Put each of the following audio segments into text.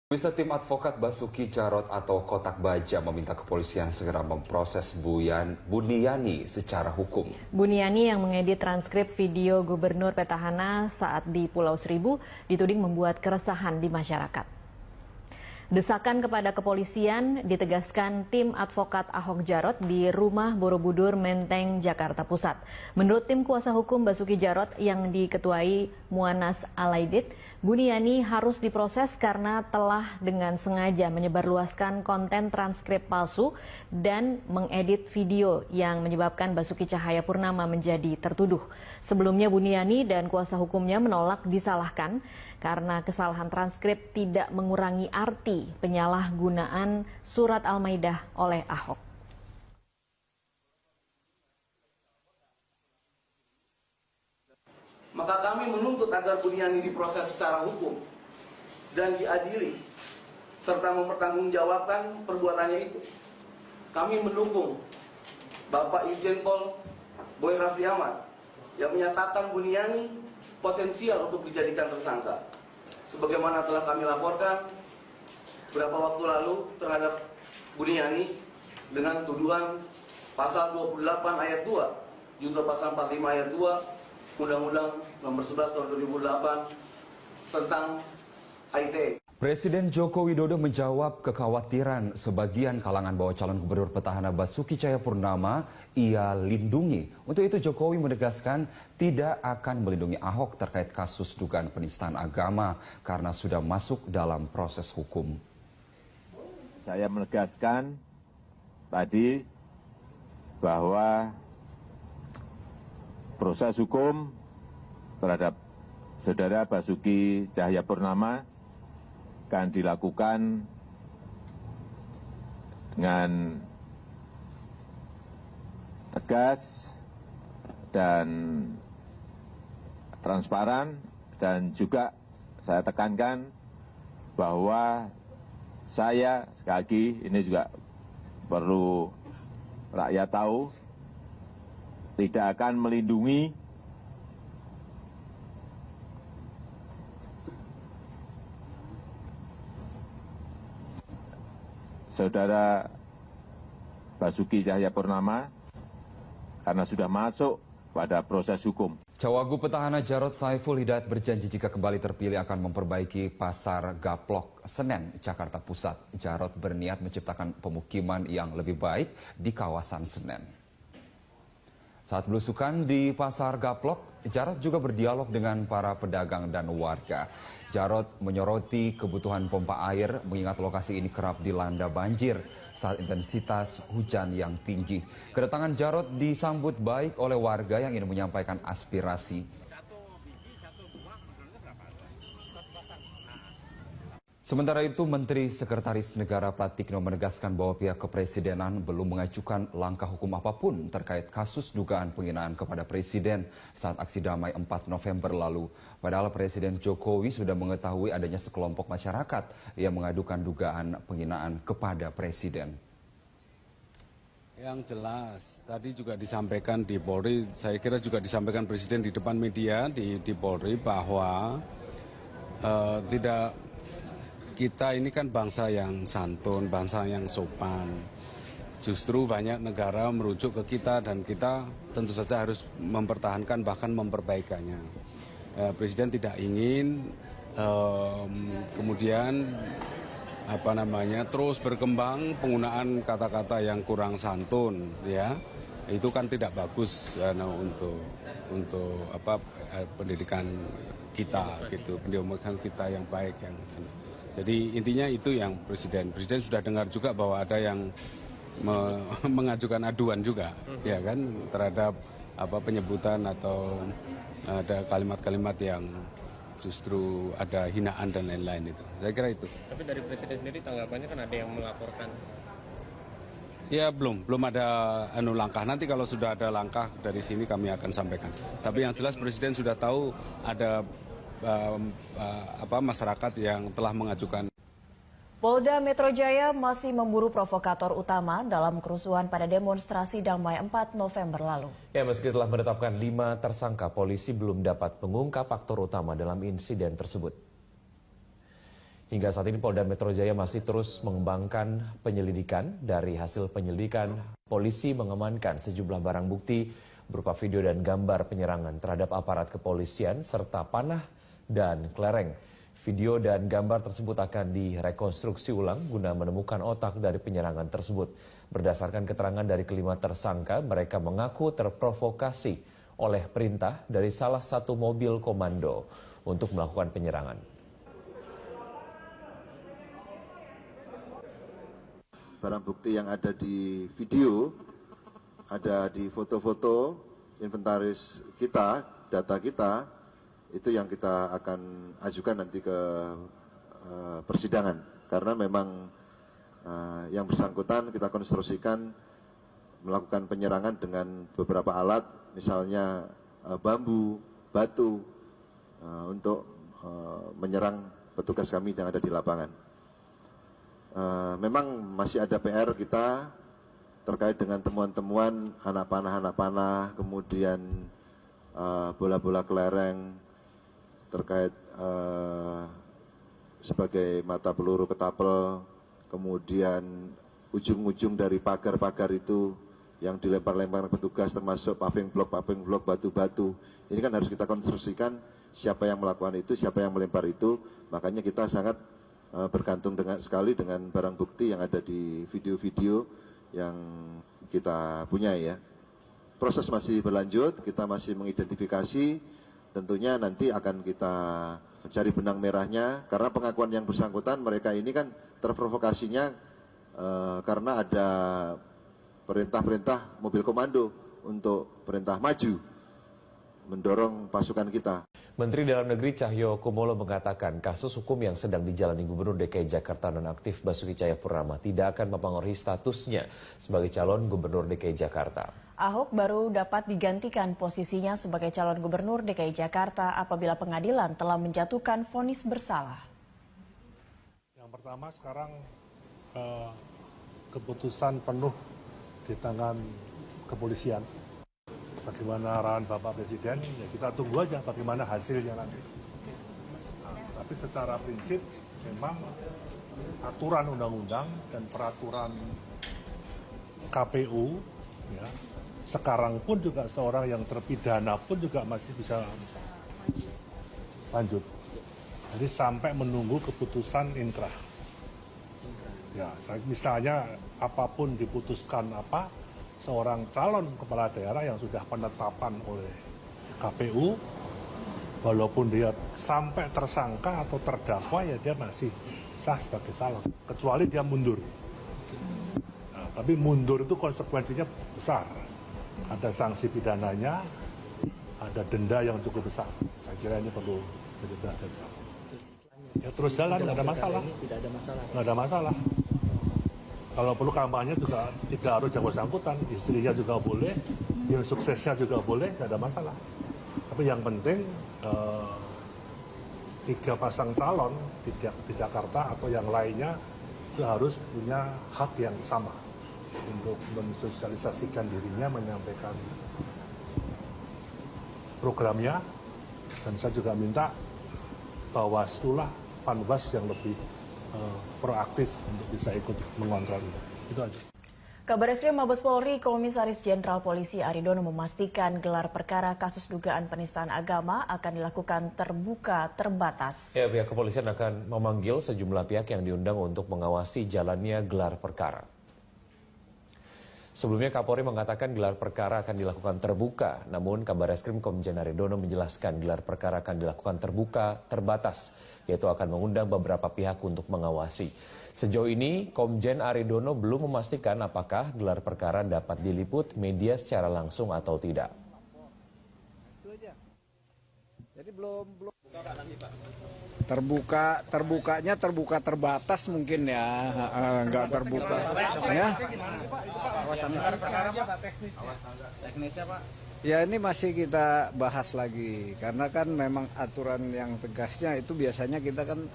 Bisa tim advokat Basuki Jarot atau Kotak Baja meminta kepolisian segera memproses Buniani secara hukum. Buniani yang mengedit transkrip video Gubernur Petahana saat di Pulau Seribu dituding membuat keresahan di masyarakat. Desakan kepada kepolisian ditegaskan tim advokat Ahok Jarot di rumah Borobudur, Menteng, Jakarta Pusat. Menurut tim kuasa hukum Basuki Jarot yang diketuai Muanas Alaidit, Buniani harus diproses karena telah dengan sengaja menyebarluaskan konten transkrip palsu dan mengedit video yang menyebabkan Basuki Cahayapurnama menjadi tertuduh. Sebelumnya Buniani dan kuasa hukumnya menolak disalahkan karena kesalahan transkrip tidak mengurangi arti penyalahgunaan surat Al-Maidah oleh Ahok. Maka kami menuntut agar Buniani diproses secara hukum dan diadili serta mempertanggungjawabkan perbuatannya itu. Kami mendukung Bapak Irjen Pol Boy Rafli Ahmad yang menyatakan Buniani potensial untuk dijadikan tersangka. Sebagaimana telah kami laporkan beberapa waktu lalu terhadap Buniani dengan tuduhan pasal 28 ayat 2 juga pasal 45 ayat 2 Undang-Undang Nomor 11 Tahun 2008 tentang ITE. Presiden Joko Widodo menjawab kekhawatiran sebagian kalangan bahwa calon gubernur petahana Basuki Cahayapurnama ia lindungi. Untuk itu Jokowi menegaskan tidak akan melindungi Ahok terkait kasus dugaan penistaan agama karena sudah masuk dalam proses hukum. Saya menegaskan tadi bahwa proses hukum terhadap saudara Basuki Cahayapurnama akan dilakukan dengan tegas dan transparan, dan juga saya tekankan bahwa saya, sekali lagi ini juga perlu rakyat tahu, tidak akan melindungi saudara Basuki Cahayapurnama karena sudah masuk pada proses hukum. Cawagup petahana Jarot Saiful Hidayat berjanji jika kembali terpilih akan memperbaiki pasar Gaplok Senen, Jakarta Pusat. Jarot berniat menciptakan pemukiman yang lebih baik di kawasan Senen. Saat belusukan di pasar Gaplok, Jarot juga berdialog dengan para pedagang dan warga. Jarot menyoroti kebutuhan pompa air mengingat lokasi ini kerap dilanda banjir saat intensitas hujan yang tinggi. Kedatangan Jarot disambut baik oleh warga yang ingin menyampaikan aspirasi. Sementara itu, Menteri Sekretaris Negara Pratikno menegaskan bahwa pihak kepresidenan belum mengajukan langkah hukum apapun terkait kasus dugaan penghinaan kepada Presiden saat aksi damai 4 November lalu. Padahal Presiden Jokowi sudah mengetahui adanya sekelompok masyarakat yang mengadukan dugaan penghinaan kepada Presiden. Yang jelas, tadi juga disampaikan di Polri, saya kira juga disampaikan Presiden di depan media di Polri bahwa kita ini kan bangsa yang santun, bangsa yang sopan. Justru banyak negara merujuk ke kita dan kita tentu saja harus mempertahankan bahkan memperbaikannya. Presiden tidak ingin kemudian terus berkembang penggunaan kata-kata yang kurang santun, ya. Itu kan tidak bagus untuk pendidikan kita gitu, pendidikan kita yang baik yang. Jadi intinya itu yang Presiden sudah dengar juga bahwa ada yang mengajukan aduan juga, ya kan, terhadap penyebutan atau ada kalimat-kalimat yang justru ada hinaan dan lain-lain itu. Saya kira itu. Tapi dari Presiden sendiri tanggapannya kan ada yang melaporkan. Ya belum ada langkah. Nanti kalau sudah ada langkah dari sini kami akan sampaikan. Tapi yang jelas Presiden sudah tahu ada masyarakat yang telah mengajukan. Polda Metro Jaya masih memburu provokator utama dalam kerusuhan pada demonstrasi damai 4 November lalu. Ya, meski telah menetapkan 5 tersangka, polisi belum dapat mengungkap aktor utama dalam insiden tersebut. Hingga saat ini Polda Metro Jaya masih terus mengembangkan penyelidikan. Dari hasil penyelidikan, polisi mengamankan sejumlah barang bukti berupa video dan gambar penyerangan terhadap aparat kepolisian serta panah dan kelereng. Video dan gambar tersebut akan direkonstruksi ulang guna menemukan otak dari penyerangan tersebut. Berdasarkan keterangan dari kelima tersangka, mereka mengaku terprovokasi oleh perintah dari salah satu mobil komando untuk melakukan penyerangan. Barang bukti yang ada di video, ada di foto-foto, inventaris kita, data kita, itu yang kita akan ajukan nanti ke persidangan. Karena memang yang bersangkutan kita konstruksikan melakukan penyerangan dengan beberapa alat, misalnya bambu, batu, untuk menyerang petugas kami yang ada di lapangan. Memang masih ada PR kita terkait dengan temuan-temuan anak panah, kemudian bola-bola kelereng terkait sebagai mata peluru ketapel, kemudian ujung-ujung dari pagar-pagar itu yang dilempar-lempar petugas termasuk paving block, batu-batu. Ini kan harus kita konstruksikan siapa yang melakukan itu, siapa yang melempar itu. Makanya kita sangat bergantung sekali dengan barang bukti yang ada di video-video yang kita punya ya. Proses masih berlanjut, kita masih mengidentifikasi, tentunya nanti akan kita cari benang merahnya, karena pengakuan yang bersangkutan mereka ini kan terprovokasinya karena ada perintah-perintah mobil komando untuk perintah maju, mendorong pasukan kita. Menteri Dalam Negeri Cahyo Kumolo mengatakan kasus hukum yang sedang dijalani Gubernur DKI Jakarta nonaktif Basuki Cahayapurnama tidak akan mempengaruhi statusnya sebagai calon Gubernur DKI Jakarta. Ahok baru dapat digantikan posisinya sebagai calon Gubernur DKI Jakarta apabila pengadilan telah menjatuhkan vonis bersalah. Yang pertama sekarang keputusan penuh di tangan kepolisian. Bagaimana arahan Bapak Presiden, ya kita tunggu aja bagaimana hasilnya nanti. Nah, tapi secara prinsip memang aturan undang-undang dan peraturan KPU, ya, sekarang pun juga seorang yang terpidana pun juga masih bisa lanjut. Jadi sampai menunggu keputusan inkrah. Ya, misalnya apapun diputuskan apa, seorang calon kepala daerah yang sudah penetapan oleh KPU, walaupun dia sampai tersangka atau terdakwa, ya dia masih sah sebagai calon, kecuali dia mundur. Nah, tapi mundur itu konsekuensinya besar. Ada sanksi pidananya, ada denda yang cukup besar. Saya kira ini perlu diperhatikan. Ya terus jalan, nggak ada masalah. Nggak ada masalah. Kalau perlu kampanye juga tidak harus yang bersangkutan, istrinya juga boleh, yang suksesnya juga boleh, tidak ada masalah. Tapi yang penting 3 pasang calon di Jakarta atau yang lainnya itu harus punya hak yang sama untuk mensosialisasikan dirinya, menyampaikan programnya, dan saya juga minta Bawaslu lah, Panwas yang lebih proaktif untuk bisa ikut mengontrol itu aja. Kabareskrim Mabes Polri, Komisaris Jenderal Polisi Aridono memastikan gelar perkara kasus dugaan penistaan agama akan dilakukan terbuka terbatas. Ya, pihak kepolisian akan memanggil sejumlah pihak yang diundang untuk mengawasi jalannya gelar perkara. Sebelumnya Kapolri mengatakan gelar perkara akan dilakukan terbuka, namun Kabareskrim Komjen Aridono menjelaskan gelar perkara akan dilakukan terbuka terbatas, yaitu akan mengundang beberapa pihak untuk mengawasi. Sejauh ini, Komjen Aridono belum memastikan apakah gelar perkara dapat diliput media secara langsung atau tidak. Itu aja. Jadi belum terbukanya terbuka terbatas mungkin ya, nggak terbuka. Ya. Teknisnya Pak. Ya ini masih kita bahas lagi, karena kan memang aturan yang tegasnya itu biasanya kita kan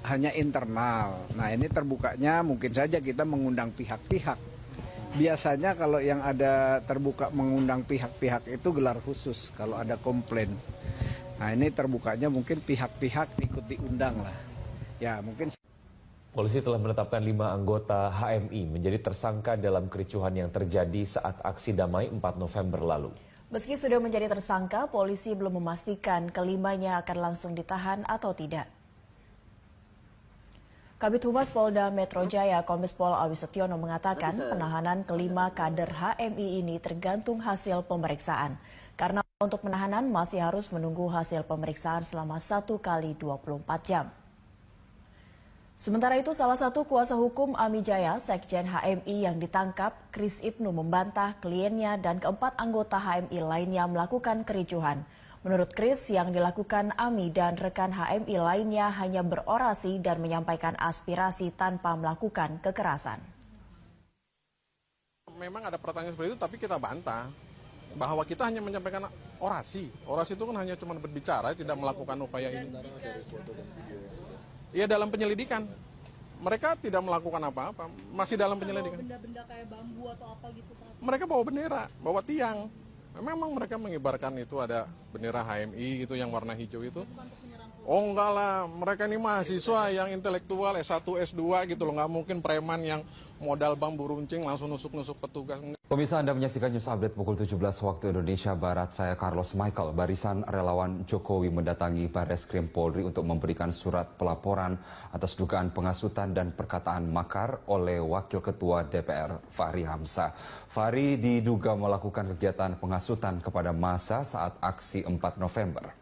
hanya internal. Nah ini terbukanya mungkin saja kita mengundang pihak-pihak. Biasanya kalau yang ada terbuka mengundang pihak-pihak itu gelar khusus kalau ada komplain. Nah ini terbukanya mungkin pihak-pihak ikut diundang lah. Ya mungkin. Polisi telah menetapkan 5 anggota HMI menjadi tersangka dalam kericuhan yang terjadi saat aksi damai 4 November lalu. Meski sudah menjadi tersangka, polisi belum memastikan kelimanya akan langsung ditahan atau tidak. Kabid Humas Polda Metro Jaya, Kombes Pol Awi Setiono mengatakan penahanan kelima kader HMI ini tergantung hasil pemeriksaan. Karena untuk penahanan masih harus menunggu hasil pemeriksaan selama 1 kali 24 jam. Sementara itu, salah satu kuasa hukum Ami Jaya, Sekjen HMI yang ditangkap, Kris Ibnu membantah kliennya dan keempat anggota HMI lainnya melakukan kericuhan. Menurut Kris, yang dilakukan Ami dan rekan HMI lainnya hanya berorasi dan menyampaikan aspirasi tanpa melakukan kekerasan. Memang ada pertanyaan seperti itu, tapi kita bantah bahwa kita hanya menyampaikan orasi. Orasi itu kan hanya cuma berbicara, tidak melakukan upaya ini. Iya, dalam penyelidikan. Mereka tidak melakukan apa-apa, masih dalam penyelidikan. Benda-benda kayak bambu atau apa gitu? Mereka bawa bendera, bawa tiang. Memang mereka mengibarkan itu ada bendera HMI itu yang warna hijau itu. Oh enggak lah, mereka ini mahasiswa yang intelektual S1, S2 gitu loh. Nggak mungkin preman yang modal bambu runcing langsung nusuk-nusuk petugas. Pemirsa, Anda menyaksikan News Update pukul 17 waktu Indonesia Barat. Saya Carlos Michael. Barisan relawan Jokowi mendatangi Barreskrim Polri untuk memberikan surat pelaporan atas dugaan penghasutan dan perkataan makar oleh Wakil Ketua DPR Fahri Hamzah. Fahri diduga melakukan kegiatan penghasutan kepada massa saat aksi 4 November.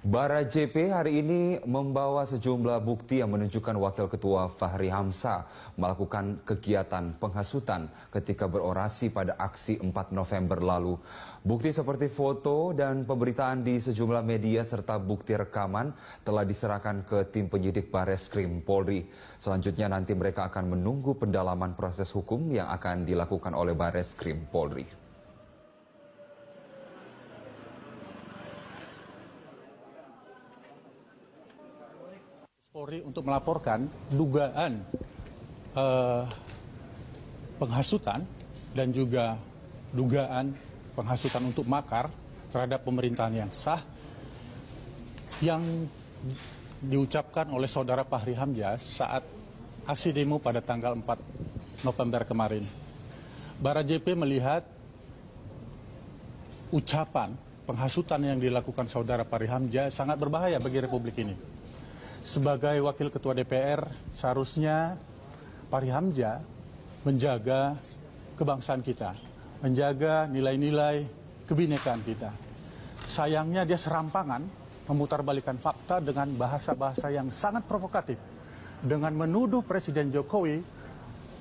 Bara JP hari ini membawa sejumlah bukti yang menunjukkan Wakil Ketua Fahri Hamzah melakukan kegiatan penghasutan ketika berorasi pada aksi 4 November lalu. Bukti seperti foto dan pemberitaan di sejumlah media serta bukti rekaman telah diserahkan ke tim penyidik Barreskrim Polri. Selanjutnya nanti mereka akan menunggu pendalaman proses hukum yang akan dilakukan oleh Barreskrim Polri. Polri untuk melaporkan dugaan penghasutan dan juga dugaan penghasutan untuk makar terhadap pemerintahan yang sah yang diucapkan oleh saudara Fahri Hamzah saat aksi demo pada tanggal 4 November kemarin. Bara JP melihat ucapan penghasutan yang dilakukan saudara Fahri Hamzah sangat berbahaya bagi Republik ini. Sebagai Wakil Ketua DPR, seharusnya Fahri Hamzah menjaga kebangsaan kita, menjaga nilai-nilai kebinekaan kita. Sayangnya dia serampangan memutarbalikkan fakta dengan bahasa-bahasa yang sangat provokatif, dengan menuduh Presiden Jokowi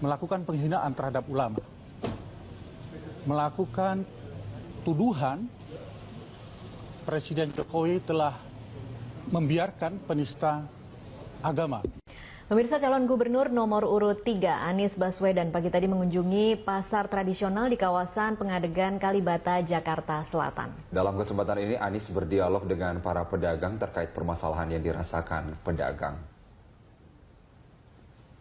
melakukan penghinaan terhadap ulama, melakukan tuduhan Presiden Jokowi telah membiarkan penista agama. Pemirsa, calon gubernur nomor urut 3 Anies Baswedan pagi tadi mengunjungi pasar tradisional di kawasan Pengadegan Kalibata, Jakarta Selatan. Dalam kesempatan ini Anies berdialog dengan para pedagang terkait permasalahan yang dirasakan pedagang.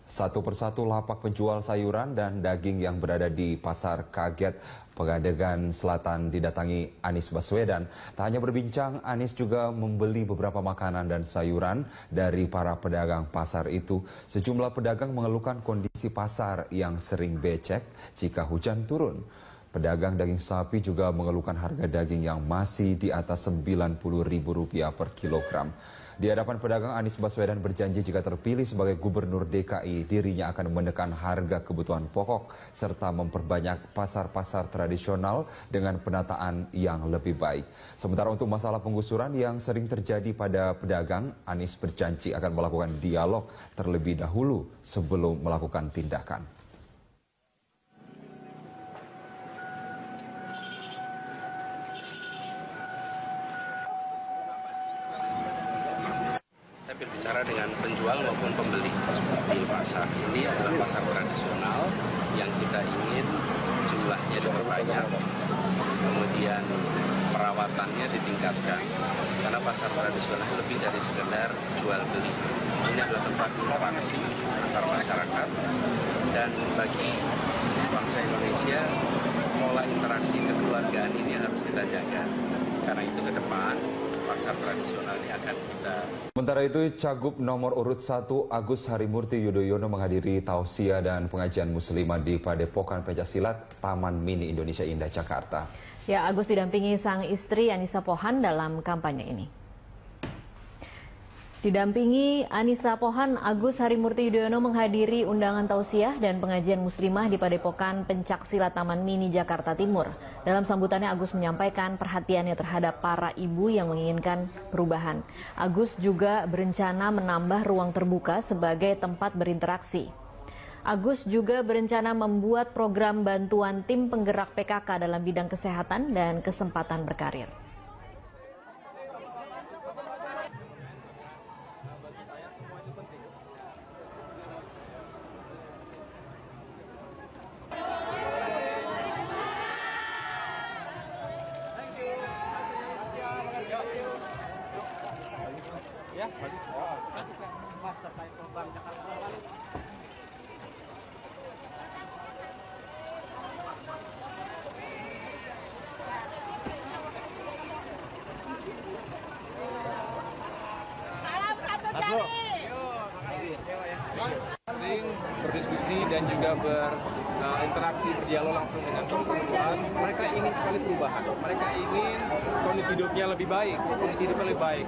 Satu persatu lapak penjual sayuran dan daging yang berada di Pasar Kaget Pengadegan Selatan didatangi Anies Baswedan. Tak hanya berbincang, Anies juga membeli beberapa makanan dan sayuran dari para pedagang pasar itu. Sejumlah pedagang mengeluhkan kondisi pasar yang sering becek jika hujan turun. Pedagang daging sapi juga mengeluhkan harga daging yang masih di atas Rp90.000 per kilogram. Di hadapan pedagang, Anies Baswedan berjanji jika terpilih sebagai gubernur DKI, dirinya akan menekan harga kebutuhan pokok serta memperbanyak pasar-pasar tradisional dengan penataan yang lebih baik. Sementara untuk masalah penggusuran yang sering terjadi pada pedagang, Anies berjanji akan melakukan dialog terlebih dahulu sebelum melakukan tindakan. Berbicara dengan penjual maupun pembeli di pasar ini adalah pasar tradisional yang kita ingin jumlahnya diperbanyak, kemudian perawatannya ditingkatkan, karena pasar tradisional lebih dari sekedar jual beli. Ini adalah tempat interaksi antar masyarakat, dan bagi bangsa Indonesia pola interaksi kekeluargaan ini harus kita jaga. Karena itu ke depan pasar tradisional ini akan kita. Sementara itu, Cagup nomor urut 1 Agus Harimurti Yudhoyono menghadiri tausiah dan pengajian muslimah di Padepokan Pencaksilat Taman Mini Indonesia Indah, Jakarta. Ya, Agus didampingi sang istri Anissa Pohan dalam kampanye ini. Didampingi Anissa Pohan, Agus Harimurti Yudhoyono menghadiri undangan tausiah dan pengajian muslimah di Padepokan Pencaksilat Taman Mini Jakarta Timur. Dalam sambutannya, Agus menyampaikan perhatiannya terhadap para ibu yang menginginkan perubahan. Agus juga berencana menambah ruang terbuka sebagai tempat berinteraksi. Agus juga berencana membuat program bantuan tim penggerak PKK dalam bidang kesehatan dan kesempatan berkarir. Ya, Mas terkait program Jakarta Baru. Salam satu jari. Sering berdiskusi dan juga berinteraksi, berdialog langsung dengan perempuan. Mereka ingin sekali perubahan. Mereka ingin kondisi hidupnya lebih baik,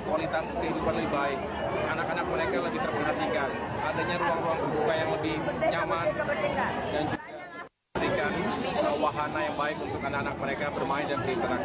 kualitas kehidupan lebih baik. Anak-anak mereka lebih terperhatikan. Adanya ruang-ruang terbuka yang lebih nyaman dan juga memberikan wahana yang baik untuk anak-anak mereka bermain dan berinteraksi.